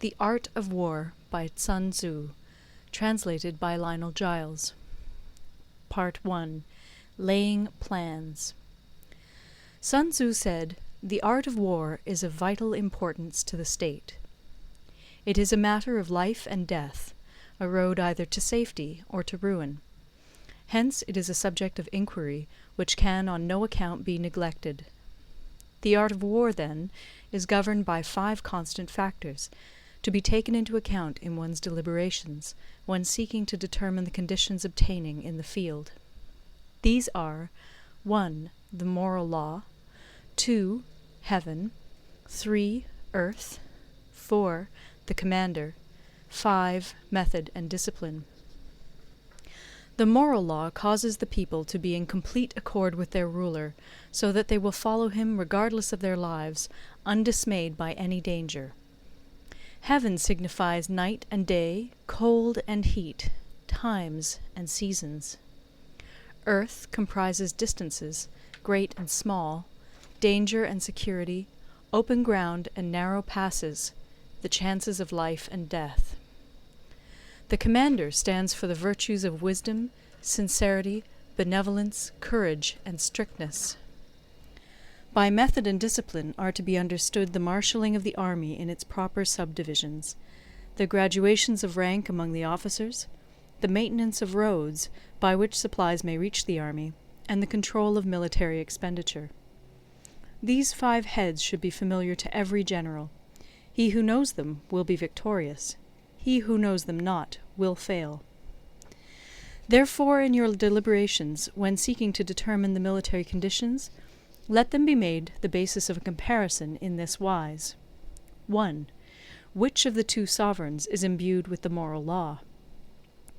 The Art of War by Sun Tzu, translated by Lionel Giles. Part 1. Laying Plans. Sun Tzu said, "The art of war is of vital importance to the state. It is a matter of life and death, a road either to safety or to ruin. Hence it is a subject of inquiry which can on no account be neglected. The art of war, then, is governed by 5 constant factors, to be taken into account in one's deliberations when seeking to determine the conditions obtaining in the field. These are 1. The moral law, 2. Heaven, 3. Earth, 4. The commander, 5. Method and discipline. The moral law causes the people to be in complete accord with their ruler, so that they will follow him regardless of their lives, undismayed by any danger. Heaven signifies night and day, cold and heat, times and seasons. Earth comprises distances, great and small, danger and security, open ground and narrow passes, the chances of life and death. The commander stands for the virtues of wisdom, sincerity, benevolence, courage, and strictness. By method and discipline are to be understood the marshalling of the army in its proper subdivisions, the graduations of rank among the officers, the maintenance of roads by which supplies may reach the army, and the control of military expenditure. These 5 heads should be familiar to every general. He who knows them will be victorious. He who knows them not will fail. Therefore, in your deliberations, when seeking to determine the military conditions, let them be made the basis of a comparison in this wise. 1. Which of the 2 sovereigns is imbued with the moral law?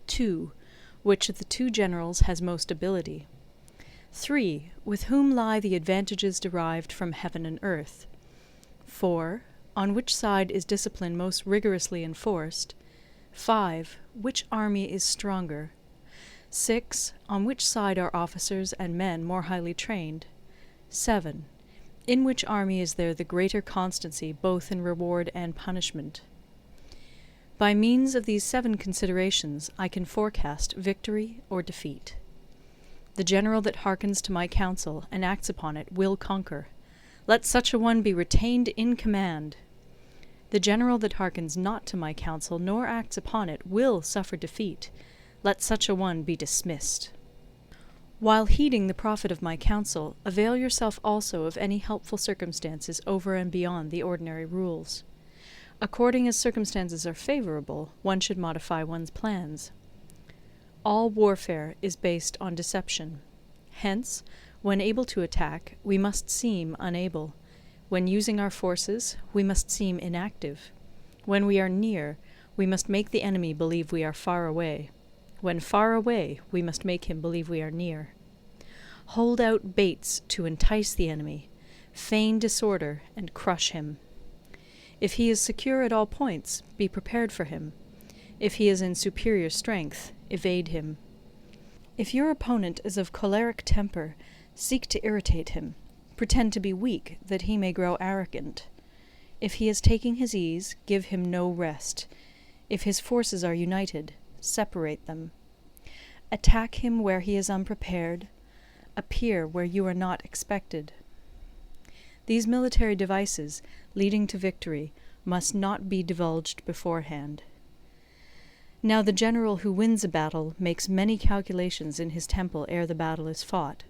2. Which of the 2 generals has most ability? 3. With whom lie the advantages derived from heaven and earth? 4. On which side is discipline most rigorously enforced? 5. Which army is stronger? 6. On which side are officers and men more highly trained? 7. In which army is there the greater constancy both in reward and punishment? By means of these 7 considerations I can forecast victory or defeat. The general that hearkens to my counsel and acts upon it will conquer. Let such a one be retained in command. The general that hearkens not to my counsel nor acts upon it will suffer defeat. Let such a one be dismissed. While heeding the profit of my counsel, avail yourself also of any helpful circumstances over and beyond the ordinary rules. According as circumstances are favorable, one should modify one's plans. All warfare is based on deception. Hence, when able to attack, we must seem unable. When using our forces, we must seem inactive. When we are near, we must make the enemy believe we are far away. When far away, we must make him believe we are near. Hold out baits to entice the enemy, feign disorder, and crush him. If he is secure at all points, be prepared for him. If he is in superior strength, evade him. If your opponent is of choleric temper, seek to irritate him. Pretend to be weak, that he may grow arrogant. If he is taking his ease, give him no rest. If his forces are united, separate them. Attack him where he is unprepared. Appear where you are not expected. These military devices, leading to victory, must not be divulged beforehand. Now the general who wins a battle makes many calculations in his temple ere the battle is fought.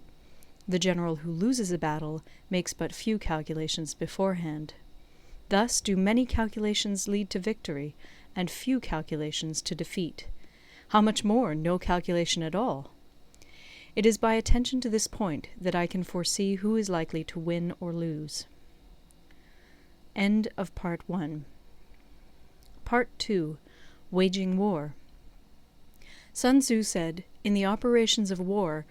The general who loses a battle makes but few calculations beforehand. Thus do many calculations lead to victory, and few calculations to defeat. How much more no calculation at all? It is by attention to this point that I can foresee who is likely to win or lose. End of Part 1. Part 2. Waging War. Sun Tzu said, "In the operations of war,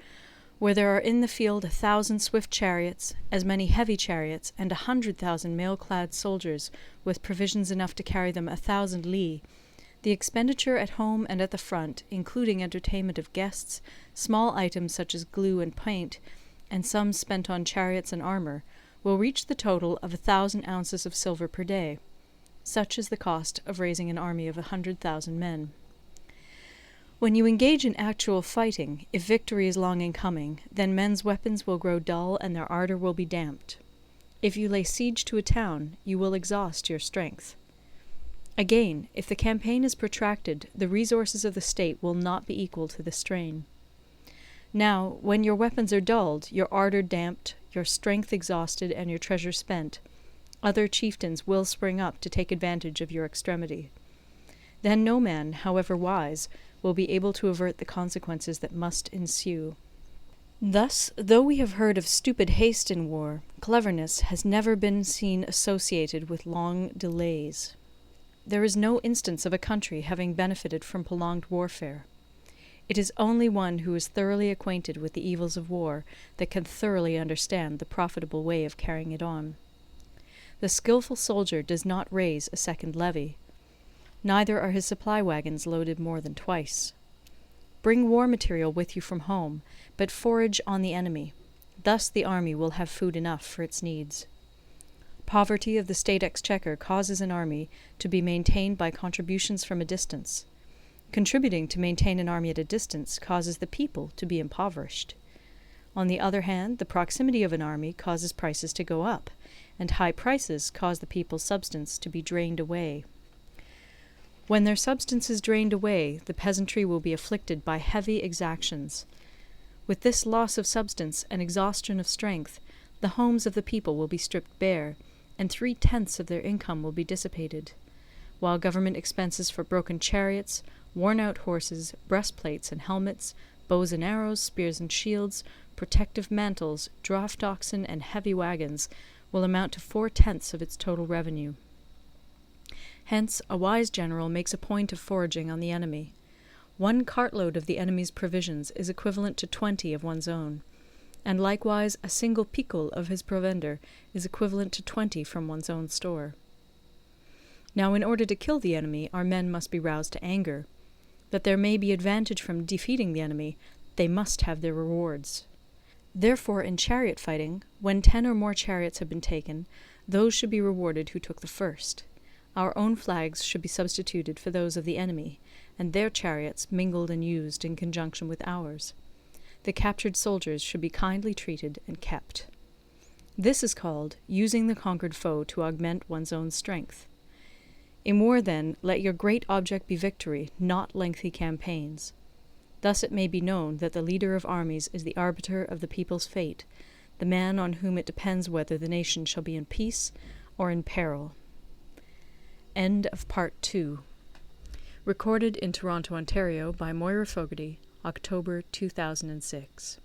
where there are in the field 1,000 swift chariots, as many heavy chariots, and 100,000 mail-clad soldiers, with provisions enough to carry them 1,000 li, the expenditure at home and at the front, including entertainment of guests, small items such as glue and paint, and sums spent on chariots and armour, will reach the total of 1,000 ounces of silver per day. Such is the cost of raising an army of 100,000 men. When you engage in actual fighting, if victory is long in coming, then men's weapons will grow dull and their ardour will be damped. If you lay siege to a town, you will exhaust your strength. Again, if the campaign is protracted, the resources of the state will not be equal to the strain. Now, when your weapons are dulled, your ardour damped, your strength exhausted, and your treasure spent, other chieftains will spring up to take advantage of your extremity. Then no man, however wise, will be able to avert the consequences that must ensue. Thus, though we have heard of stupid haste in war, cleverness has never been seen associated with long delays. There is no instance of a country having benefited from prolonged warfare. It is only one who is thoroughly acquainted with the evils of war that can thoroughly understand the profitable way of carrying it on. The skilful soldier does not raise a second levy. Neither are his supply wagons loaded more than twice. Bring war material with you from home, but forage on the enemy. Thus the army will have food enough for its needs. Poverty of the state exchequer causes an army to be maintained by contributions from a distance. Contributing to maintain an army at a distance causes the people to be impoverished. On the other hand, the proximity of an army causes prices to go up, and high prices cause the people's substance to be drained away. When their substance is drained away, the peasantry will be afflicted by heavy exactions. With this loss of substance and exhaustion of strength, the homes of the people will be stripped bare, and 3/10 of their income will be dissipated, while government expenses for broken chariots, worn-out horses, breastplates and helmets, bows and arrows, spears and shields, protective mantles, draught oxen, and heavy wagons will amount to 4/10 of its total revenue. Hence, a wise general makes a point of foraging on the enemy. 1 cartload of the enemy's provisions is equivalent to 20 of one's own, and likewise a single picul of his provender is equivalent to 20 from one's own store. Now, in order to kill the enemy, our men must be roused to anger. That there may be advantage from defeating the enemy, they must have their rewards. Therefore, in chariot fighting, when 10 or more chariots have been taken, those should be rewarded who took the first. Our own flags should be substituted for those of the enemy, and their chariots mingled and used in conjunction with ours. The captured soldiers should be kindly treated and kept. This is called using the conquered foe to augment one's own strength. In war, then, let your great object be victory, not lengthy campaigns. Thus it may be known that the leader of armies is the arbiter of the people's fate, the man on whom it depends whether the nation shall be in peace or in peril. End of Part 2. Recorded in Toronto, Ontario by Moira Fogarty, October 2006.